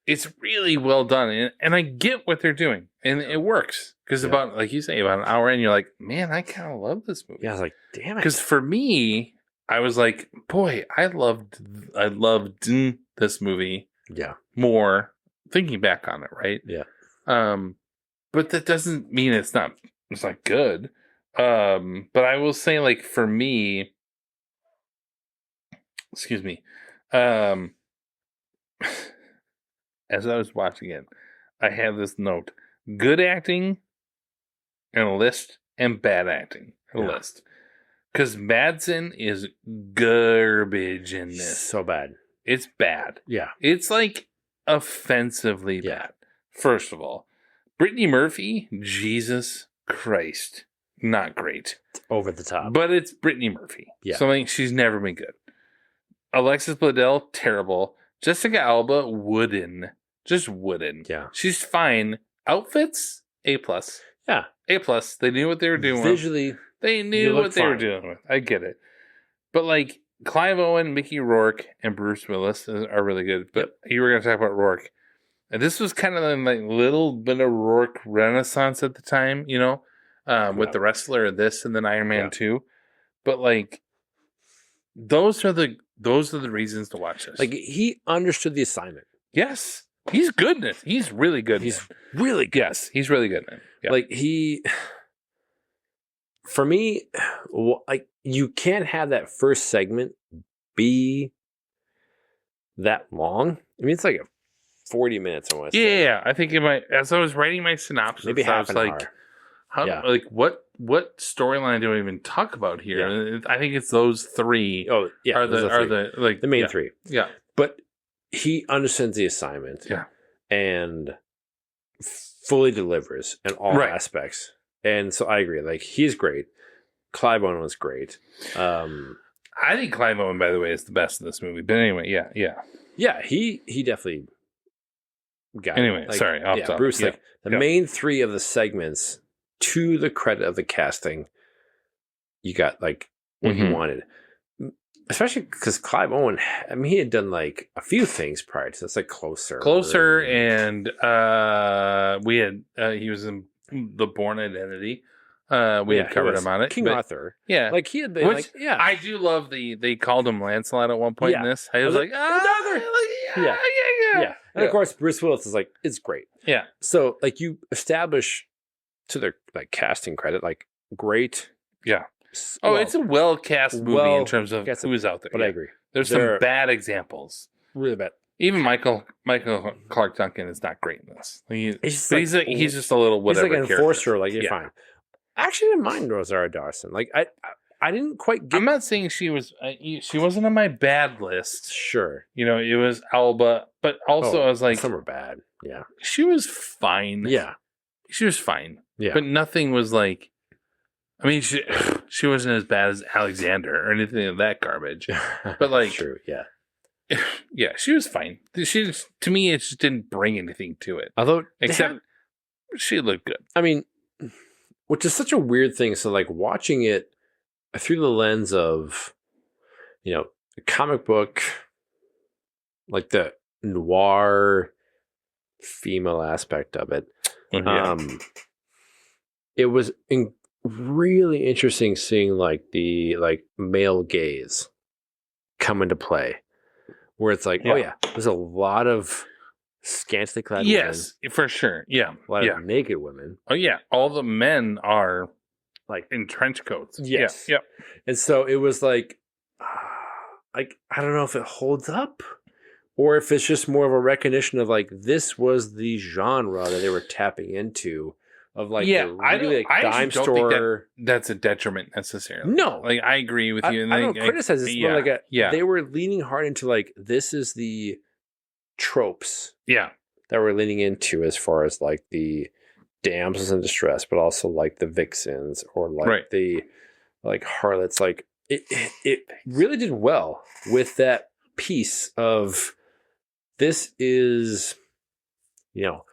it's really well done, and I get what they're doing, and it works because about like you say about an hour in, you're like, man, I kind of love this movie. Yeah, I was like, damn it, because for me, I was like, boy, I loved this movie. Yeah, more thinking back on it, right? Yeah. But that doesn't mean it's not good. But I will say, like, for me, excuse me, as I was watching it, I have this note: good acting and a list, and bad acting and a list. Because Madsen is garbage in this. So bad. It's bad. Yeah. It's like offensively bad. First of all, Brittany Murphy, Jesus Christ, not great. It's over the top. But it's Brittany Murphy. Yeah. So like, she's never been good. Alexis Bledel, terrible. Jessica Alba, wooden. Just wooden. Yeah. She's fine. Outfits, A+. Yeah. A+. They knew what they were doing. Visually, they knew what they were doing with. I get it. But like, Clive Owen, Mickey Rourke, and Bruce Willis are really good. But you were going to talk about Rourke. And this was kind of like little bit of Rourke renaissance at the time, with The Wrestler, this, and then Iron Man 2. But like, those are the reasons to watch this. Like, he understood the assignment. Yes. He's good in it. He's really good. He's really good. Yes, he's really good in it. Yeah. Like, for me, like, you can't have that first segment be that long. I mean, it's like 40 minutes, I want to say. Yeah. I think as I was writing my synopsis, maybe half an hour. What storyline do I even talk about here? Yeah. I think it's those three. Oh, yeah. Are the main three. Yeah. But he understands the assignment. Yeah. And fully delivers in all aspects. And so I agree. Like, he's great. Clive Owen was great. I think Clive Owen, by the way, is the best in this movie. But anyway, yeah. Yeah, he definitely got anyway, it. Like, sorry. Bruce, like, the main three of the segments, to the credit of the casting, you got, like, what you wanted. Especially because Clive Owen, I mean, he had done, like, a few things prior to this, like Closer. And we had, he was in The Bourne Identity. We had covered him on it. King Arthur. Yeah. Like, he had been, I do love they called him Lancelot at one point in this. I was like, Yeah. And of course, Bruce Willis is like, it's great. Yeah. So, like, you establish to their like casting credit, like great. Yeah. Oh, it's a well cast movie in terms of who's out there. But I agree. There's They're some bad examples. really bad. Even Michael Clark Duncan is not great in this. He's just But like- he's just a little whatever. He's like an character. enforcer. Like you're Yeah. fine. I actually didn't mind Rosario Dawson. Like I didn't quite get. I'm not saying she wasn't on my bad list. Sure. You know, it was Alba, but also I was like, some are bad. Yeah. she was fine. Yeah. She was fine. Yeah. But nothing was like, I mean, she wasn't as bad as Alexander or anything of that garbage. But like, true. Yeah. yeah, she was fine. To me, it just didn't bring anything to it. Although Except she looked good. I mean, which is such a weird thing. So like watching it through the lens of, you know, the comic book, like the noir female aspect of it. Yeah. It was really interesting seeing like the male gaze come into play, where it's like, oh yeah, there's a lot of scantily clad Yes, for sure. Yeah. women, a lot of naked women. Oh yeah, all the men are like in trench coats. Yes. Yeah. And so it was like I don't know if it holds up or if it's just more of a recognition of like this was the genre that they were tapping into of like Yeah, the I really, don't. I dime actually don't think store. that's a detriment necessarily. No. like I agree with you. I don't criticize this, Yeah, but like yeah, they were leaning hard into like this is the tropes yeah, that we're leaning into as far as like the damsels in distress, but also like the vixens or like Right. the like harlots. Like it really did well with that piece of this is, you know,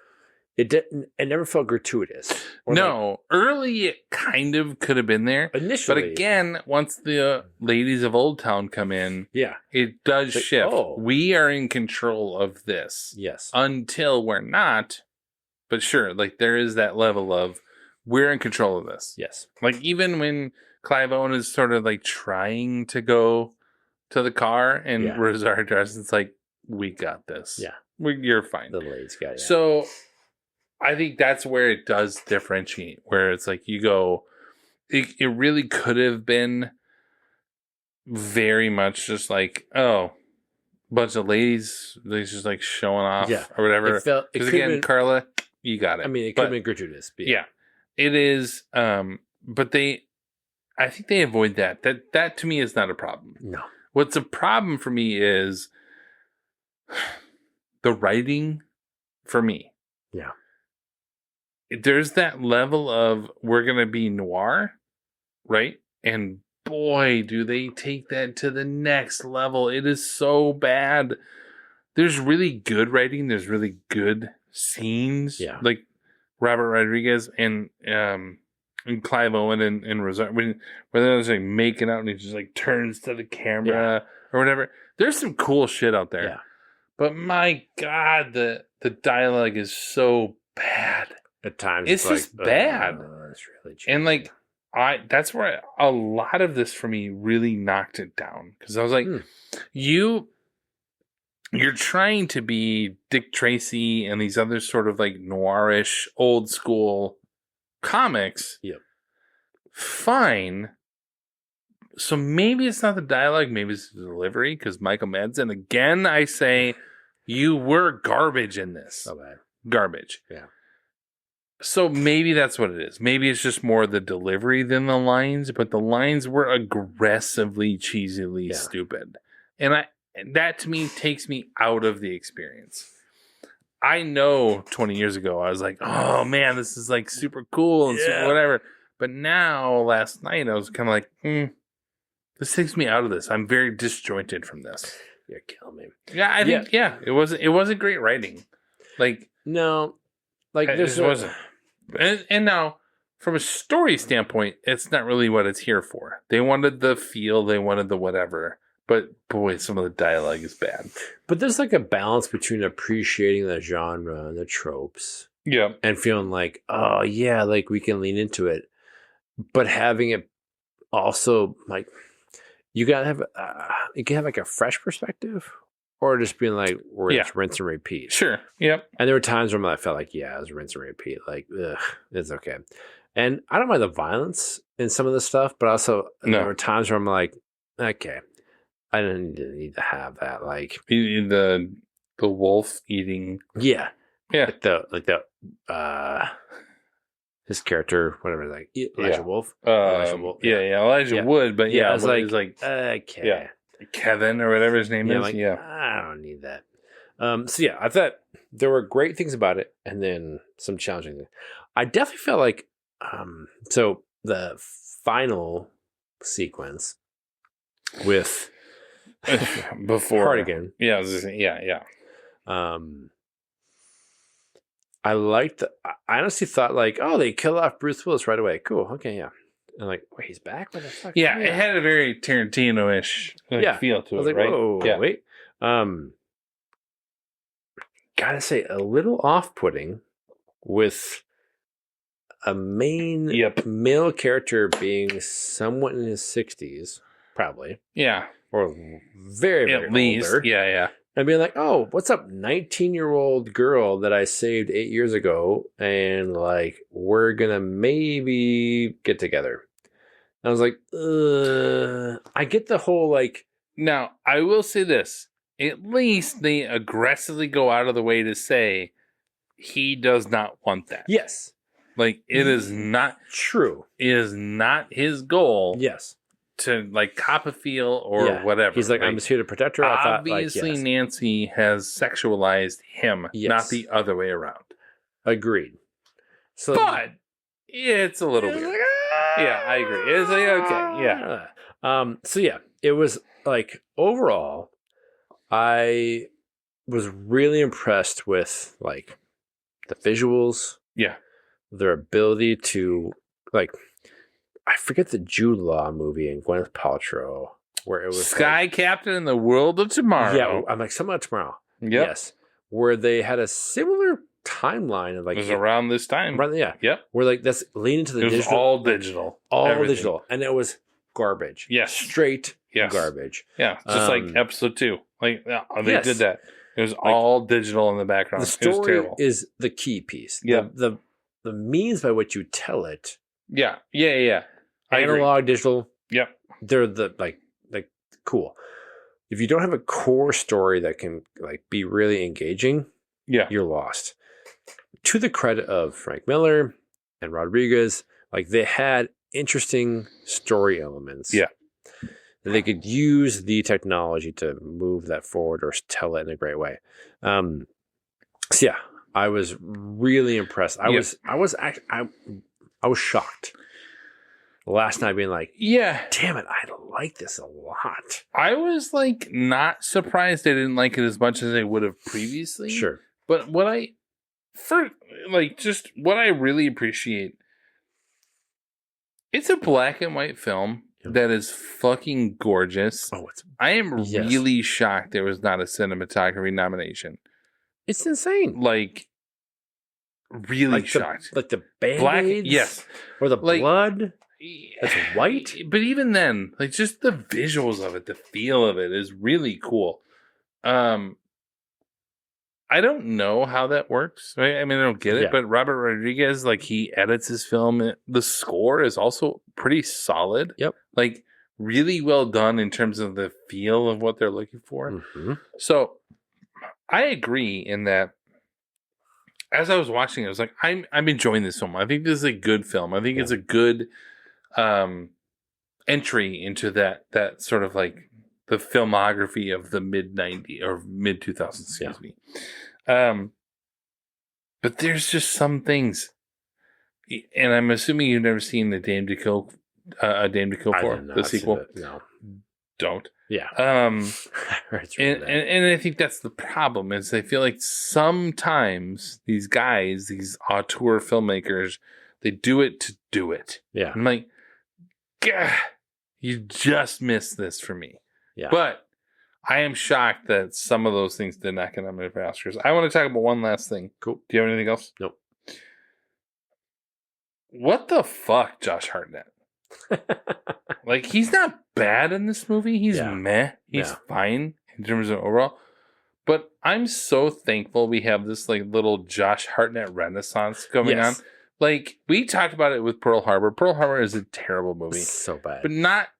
it never felt gratuitous. Or no, early it kind of could have been there. like, initially, But again, once the ladies of Old Town come in, yeah, it does like, shift. oh. We are in control of this yes, until we're not. But sure, like there is that level of we're in control of this. yes, Like even when Clive Owen is sort of like trying to go to the car and Yeah. Rosario Dawson's like, we got this. Yeah. You're fine. the ladies got it. So I think that's where it does differentiate, where it's like you go, it really could have been very much just like, oh, bunch of ladies, they just like showing off Yeah. or whatever. It felt- it Because could've again, been- Carla, you got it. I mean, it could But- have been gratuitous. But yeah, it is. But I think they avoid that. That to me is not a problem. no, What's a problem for me is the writing for me. Yeah. There's that level of we're going to be noir, right? And boy, do they take that to the next level. It is so bad. There's really good writing. There's really good scenes. Yeah. Like Robert Rodriguez and Clive Owen and Rosario, where they're just like making out and he just like turns to the camera or whatever. There's some cool shit out there. Yeah. But my God, the dialogue is so bad. at times It's like, just bad. It's really And like that's where a lot of this for me really knocked it down. Because I was like, you're trying to be Dick Tracy and these other sort of like noirish old school comics. Yep. Fine. So maybe it's not the dialogue, maybe it's the delivery, because Michael Madsen, again, I say, you were garbage in this. so bad. Garbage. Yeah. So maybe that's what it is. Maybe it's just more the delivery than the lines, but the lines were aggressively, cheesily stupid. And that to me takes me out of the experience. I know 20 years ago, I was like, oh man, this is like super cool and super whatever. But now, last night, I was kind of like, this takes me out of this. I'm very disjointed from this. You're killing me. Yeah, I think, it wasn't great writing. Like, No, like it this just wasn't. And now, from a story standpoint, it's not really what it's here for. They wanted the feel, they wanted the whatever. But boy, some of the dialogue is bad. But there's like a balance between appreciating the genre and the tropes. Yeah. And feeling like, oh yeah, like we can lean into it. But having it also like you gotta have you can have like a fresh perspective or just being like, where Yeah. it's rinse and repeat. Sure. Yep. And there were times where I felt like, yeah, it was rinse and repeat. Like, ugh, it's okay. And I don't mind the violence in some of the stuff, but also there were times where I'm like, okay, I didn't need to have that. Like The wolf eating. yeah. Yeah. Like the his character, whatever, like Elijah Wolf. Elijah Wolf. Elijah Wood, but I was it's like, okay. Yeah. Kevin or whatever his name is. Like, yeah. I don't need that. So yeah, I thought there were great things about it, and then some challenging things. I definitely felt like so the final sequence with Before Hardigan. Yeah, I was just saying, yeah. I liked. I honestly thought like, oh, they kill off Bruce Willis right away. Cool. Okay, yeah. And like, wait, he's back. What the fuck? Yeah, it had a very Tarantino-ish feel to I was it, like, right? whoa, yeah. wait. Gotta say, a little off-putting with a main male character being somewhat in his 60s, probably. Yeah. Or very, very At least. older. Yeah. And being like, oh, what's up, 19-year-old girl that I saved 8 years ago, and like, we're gonna maybe get together. And I was like, I get the whole like. Now, I will say this. At least they aggressively go out of the way to say he does not want that. Yes. Like, it is not true. It is not his goal. Yes. To like cop a feel or whatever. He's like, I'm just here to protect her. Obviously, Nancy has sexualized him, Yes. not the other way around. Agreed. So, but it's a little weird. Yeah, I agree. It's like, okay, yeah. So yeah, it was like overall, I was really impressed with like the visuals. Yeah. Their ability to like, I forget the Jude Law movie and Gwyneth Paltrow where it was Sky Captain in the World of Tomorrow. Yeah, I'm like Somewhat Tomorrow. Yep. Yes, where they had a similar timeline of like It was around this time. Yep. Where like that's leaning to the It was digital, all digital. all Everything. digital, and it was garbage. Yes. Straight Yes. garbage. Yeah, just like episode 2. Like they Yes. did that. It was all digital in the background. The It was story terrible. is the key piece. Yeah. The means by which you tell it. Yeah. I agree. Analog, digital. Yep. They're the like cool. If you don't have a core story that can like be really engaging, you're lost. To the credit of Frank Miller and Rodriguez, like they had interesting story elements. Yeah. That they could use the technology to move that forward or tell it in a great way. So yeah, I was really impressed. I was shocked last night, being like, yeah, damn it, I like this a lot. I was like not surprised I didn't like it as much as I would have previously. Sure. But what I really appreciate, it's a black and white film that is fucking gorgeous. Oh, I am really shocked there was not a cinematography nomination. It's insane. Like, really shocked. Like the band-aids? Black, yes. Or the blood that's white? But even then, like just the visuals of it, the feel of it is really cool. I don't know how that works. Right? I mean, I don't get it, but Robert Rodriguez, like he edits his film. The score is also pretty solid. Yep. Like really well done in terms of the feel of what they're looking for. Mm-hmm. So I agree in that. As I was watching it, I was like, I'm enjoying this film. I think this is a good film. I think it's a good entry into that sort of like the filmography of the mid-90s or mid-2000s, excuse me. But there's just some things, and I'm assuming you've never seen A Dame to Kill For, the sequel. No. Don't. Yeah. And I think that's the problem is I feel like sometimes these guys, these auteur filmmakers, they do it to do it. Yeah. I'm like, gah, you just missed this for me. Yeah. But I am shocked that some of those things did not get nominated for Oscars. I want to talk about one last thing. Cool. Do you have anything else? Nope. What the fuck, Josh Hartnett? Like, he's not bad in this movie. He's meh. He's fine in terms of overall. But I'm so thankful we have this like little Josh Hartnett renaissance going on. Like, we talked about it with Pearl Harbor. Pearl Harbor is a terrible movie. So bad. But not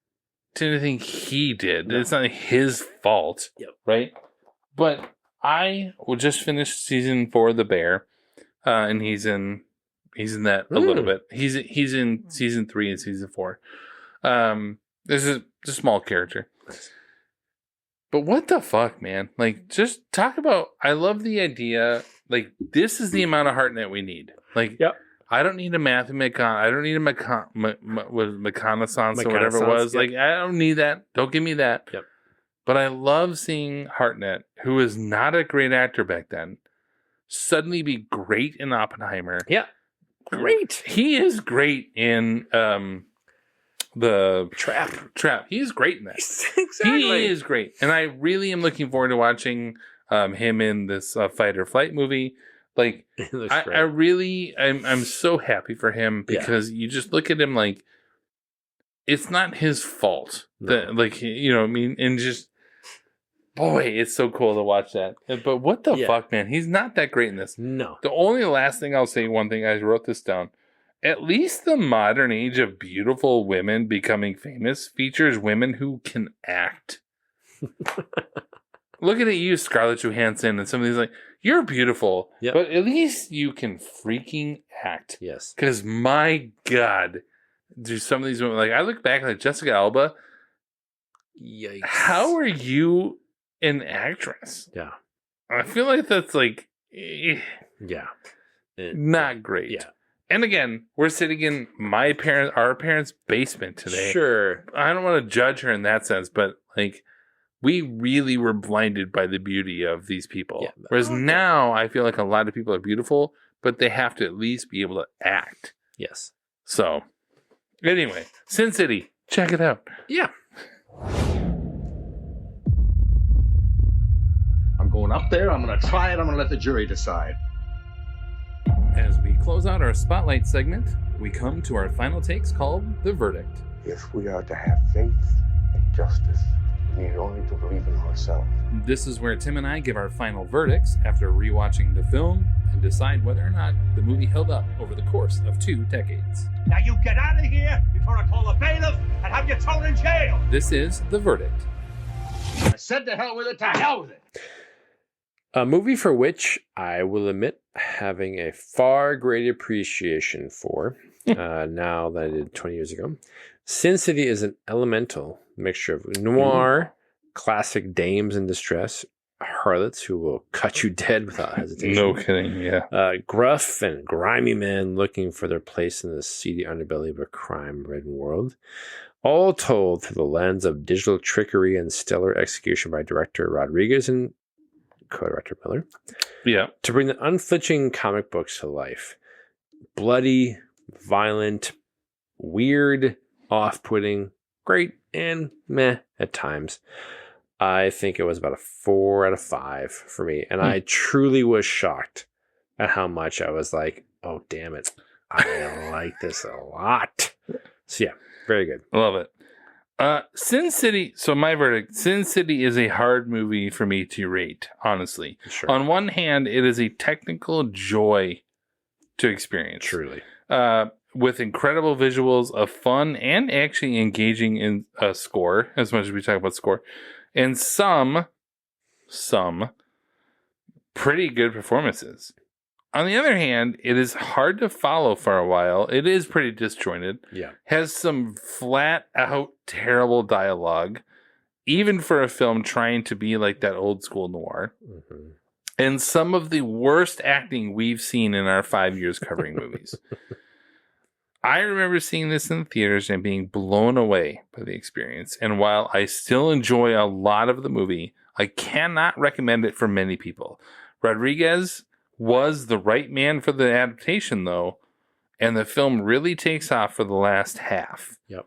to anything he did. It's not his fault. Right? But I will just finish season 4 of The Bear. And he's in that a little bit. He's in season 3 and season 4. This is a small character. But what the fuck, man? Like, just talk about, I love the idea, like, this is the amount of Hartnett we need. Like, I don't need a Matthew McConaughey. I don't need a McConaissance or whatever it was. Like, I don't need that. Don't give me that. But I love seeing Hartnett, who was not a great actor back then, suddenly be great in Oppenheimer. Great. He is great in the Trap. He's great in that. Exactly. He is great. And I really am looking forward to watching him in this Fight or Flight movie. Like, I'm so happy for him because you just look at him like, it's not his fault. That, like, you know what I mean? And just, boy, it's so cool to watch that. But what the fuck, man? He's not that great in this. No. The only last thing I'll say, one thing, I wrote this down. At least the modern age of beautiful women becoming famous features women who can act. Look at you, Scarlett Johansson, and some of these, like, you're beautiful, but at least you can freaking act. Yes. Because, my God, do some of these women, like, I look back like Jessica Alba. Yikes. How are you an actress? Yeah. I feel like that's, like, not great. Yeah. And again, we're sitting in our parents' basement today. Sure. I don't want to judge her in that sense, but like, we really were blinded by the beauty of these people. Yeah. Whereas now, I feel like a lot of people are beautiful, but they have to at least be able to act. Yes. So, anyway, Sin City, check it out. Yeah. I'm going up there. I'm going to try it. I'm going to let the jury decide. As we close out our spotlight segment, we come to our final takes called The Verdict. If we are to have faith and justice, we need only to believe in ourselves. This is where Tim and I give our final verdicts after rewatching the film and decide whether or not the movie held up over the course of 2 decades. Now you get out of here before I call the bailiff and have you thrown in jail. This is The Verdict. I said to hell with it, to hell with it. A movie for which I will admit having a far greater appreciation for now than I did 20 years ago. Sin City is an elemental mixture of noir, classic dames in distress, harlots who will cut you dead without hesitation. No kidding, yeah. Gruff and grimy men looking for their place in the seedy underbelly of a crime-ridden world. All told through the lens of digital trickery and stellar execution by director Rodriguez and co-director Miller. Yeah. To bring the unflinching comic books to life. Bloody, violent, weird, off-putting, great, and meh at times. I think it was about a 4 out of 5 for me. And I truly was shocked at how much I was like, oh, damn it. I like this a lot. So yeah, very good. Love it. Sin City, so my verdict, Sin City is a hard movie for me to rate, honestly. Sure. On one hand, it is a technical joy to experience. Truly. With incredible visuals, a fun and actually engaging in score, as much as we talk about score, and some pretty good performances. On the other hand, it is hard to follow for a while. It is pretty disjointed. Yeah. Has some flat out terrible dialogue, even for a film trying to be like that old school noir. Mm-hmm. And some of the worst acting we've seen in our 5 years covering movies. I remember seeing this in the theaters and being blown away by the experience. And while I still enjoy a lot of the movie, I cannot recommend it for many people. Rodriguez was the right man for the adaptation, though, and the film really takes off for the last half. Yep.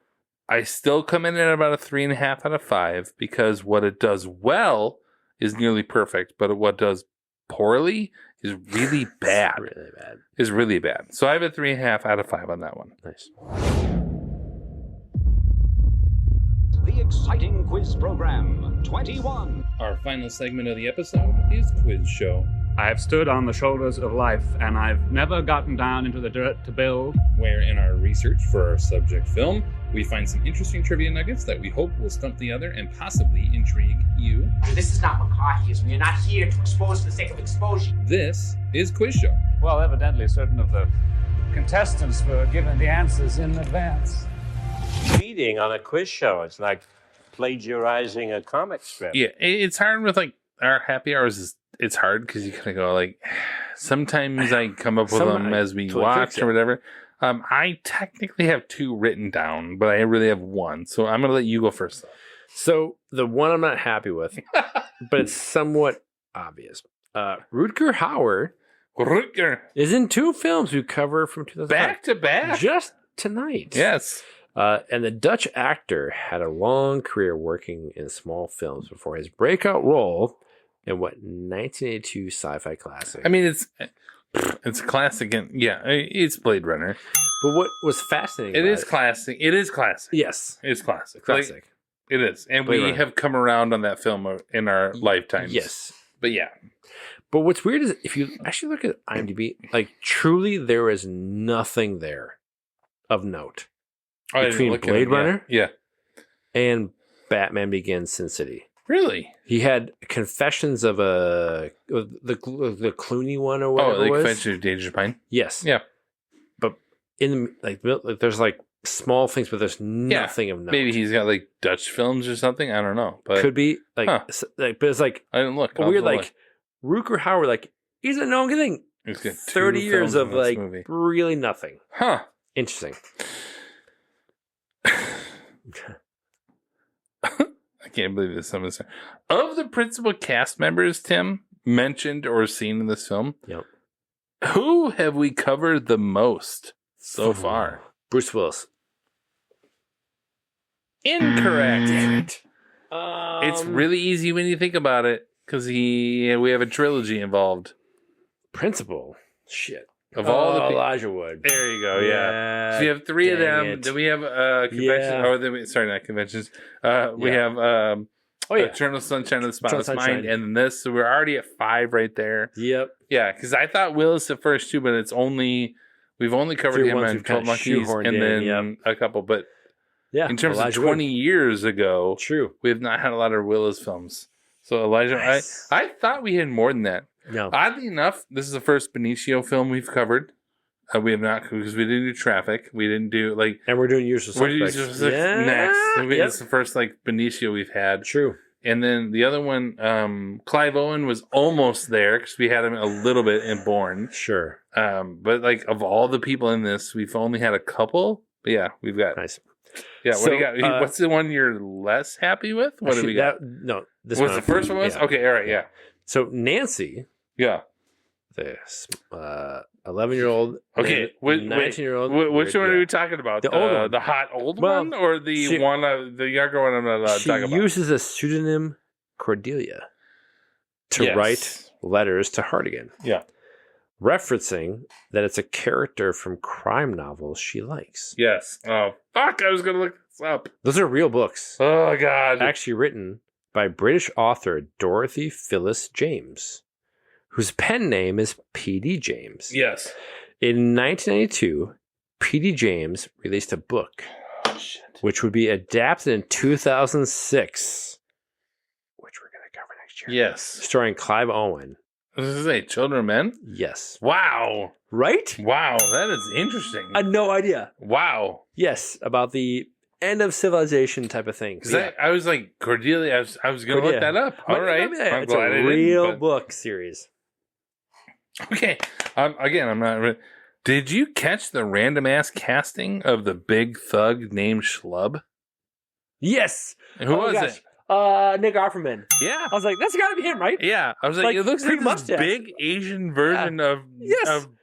I still come in at about a 3.5 out of 5 because what it does well is nearly perfect, but what it does poorly is really bad. Really bad. Is really bad. So I have a 3.5 out of 5 on that one. Nice. The exciting quiz program. 21. Our final segment of the episode is Quiz Show, I've stood on the shoulders of life, and I've never gotten down into the dirt to build. where in our research for our subject film, we find some interesting trivia nuggets that we hope will stump the other and possibly intrigue you. This is not McCarthyism. You're not here to expose for the sake of exposure. This is Quiz Show. Well, evidently certain of the contestants were given the answers in advance. Cheating on a quiz show. It's like plagiarizing a comic strip. Yeah, it's hard with like our happy hours. It's hard because you kind of go like, sometimes I come up with them as we watch or whatever. I technically have 2 written down, but I really have 1. So I'm going to let you go first. So the one I'm not happy with, but it's somewhat obvious. Rutger Hauer is in 2 films we cover from 2005. Back to back. Just tonight. Yes. And the Dutch actor had a long career working in small films before his breakout role in what 1982 sci-fi classic. I mean, it's classic, and yeah, it's Blade Runner. But what was fascinating? It is classic. It is classic. Yes, it's classic. Classic. Like, it is, and Blade we Runner. have come around on that film in our lifetimes. Yes, but yeah. But what's weird is if you actually look at IMDb, like truly there is nothing there of note between Blade Runner, and Batman Begins: Sin City. Really? He had Confessions of the Clooney one or whatever. Oh, the it was. Confessions of Dangerous Pine. Yes. Yeah. But in like there's like small things, but there's nothing of note. Maybe he's got like Dutch films or something. I don't know. But could be like, but it's like I didn't look. a weird like Rutger Hauer. Like he's a known thing. He's got 30 2 years films of in this like movie. really nothing. Huh. Interesting. I can't believe this. Of the principal cast members, Tim, mentioned or seen in this film, who have we covered the most so far? Bruce Willis. Incorrect. Damn it. It's really easy when you think about it because we have a trilogy involved. Principal. Shit. Of all the Elijah Wood. There you go. Yeah. So you have 3 of them. Then we have conventions. Oh, then sorry, not conventions. We have Eternal Sunshine of the Spotless Mind, and then this. So we're already at 5 right there. Yep. Yeah, because I thought Willis at first too, but we've only covered 3 him ones on we've 12 kinda Monkeys shoehorned and in, then a couple. But yeah, in terms Elijah of 20 years ago, true, we have not had a lot of Willis films. So Elijah, Nice. I thought we had more than that. No. Oddly enough, this is the first Benicio film we've covered. We have not, because we didn't do Traffic. We didn't do like, and we're doing Usual we're Suspects. doing Usual Suspects next. Yep. It's the first like Benicio we've had. True. And then the other one, Clive Owen was almost there because we had him a little bit in Bourne. Sure. But like of all the people in this, we've only had a couple. But yeah, we've got nice. Yeah, what So, do you got? What's the one you're less happy with? What do we got? No, this was one. the first one was? Yeah. Okay, all right, yeah. So Nancy, Yeah. the 11-year-old, Okay, 19-year-old. Which one are we talking about? The old one. The hot old Well, one, or the she- one, the younger one? I'm not allowed to She talk about. uses a pseudonym Cordelia to Yes. write letters to Hartigan. Yeah. Referencing that it's a character from crime novels she likes. Yes. Oh fuck! I was gonna look this up. Those are real books. Oh god. Actually written by British author Dorothy Phyllis James, whose pen name is P.D. James. Yes. In 1992, P.D. James released a book, which would be adapted in 2006, which we're going to cover next year. Yes. Starring Clive Owen. This is a Children of Men. Yes. Wow. Right? Wow. That is interesting. I had no idea. Wow. Yes, about the end of civilization type of thing. Because I was like Cordelia. I was gonna look that up. All right. I'm It's glad I a didn't, real but- book series. Okay. Again, I'm not. Did you catch the random ass casting of the big thug named Schlub? Yes. Who was gosh. it? Nick Offerman. Yeah. I was like, that's got to be him, right? Yeah. I was like, it looks like this pre-mustache. big Asian version of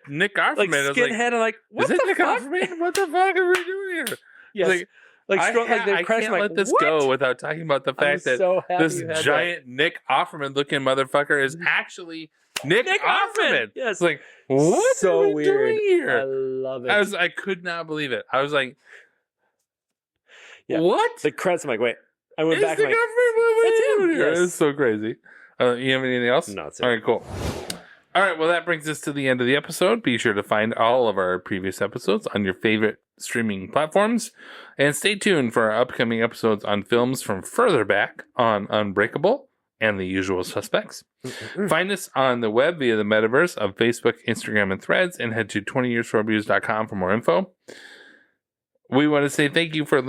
Nick Offerman. Like I was skinhead. I'm like, what is the it Nick fuck? Offerman? What the fuck are we doing here? Yes. Like I strong, like they I crash. can't I'm let like, this what? go without talking about the I'm fact that so happy this you had that. giant Nick Offerman looking motherfucker is actually Nick Offerman. Yes. It's like, what So are we weird. doing here? I love it. I could not believe it. I was like, Yeah. what? The credits. I'm like, wait, I went back the like, government movie. that's him. Yes. It's so crazy. You have anything else? No, that's it. All right, cool. All right, well, that brings us to the end of the episode. Be sure to find all of our previous episodes on your favorite streaming platforms. And stay tuned for our upcoming episodes on films from further back on Unbreakable and The Usual Suspects. Find us on the web via the metaverse of Facebook, Instagram, and Threads, and head to 20yearsforabuse.com for more info. We want to say thank you for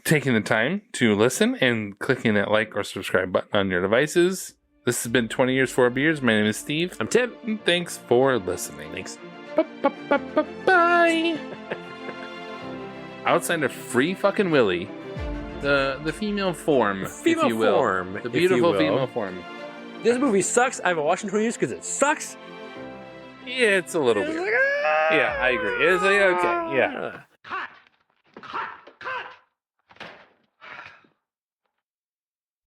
taking the time to listen and clicking that like or subscribe button on your devices. This has been 20 Years, 4 Beers. My name is Steve. I'm Tim. And thanks for listening. Thanks. Bye. Outside of Free Fucking Willy, the female form, if you will. Form, The if beautiful you will. female form. This movie sucks. I haven't watched it in 20 years because it sucks. Yeah, it's a little weird. Yeah, I agree. It's like, okay, yeah.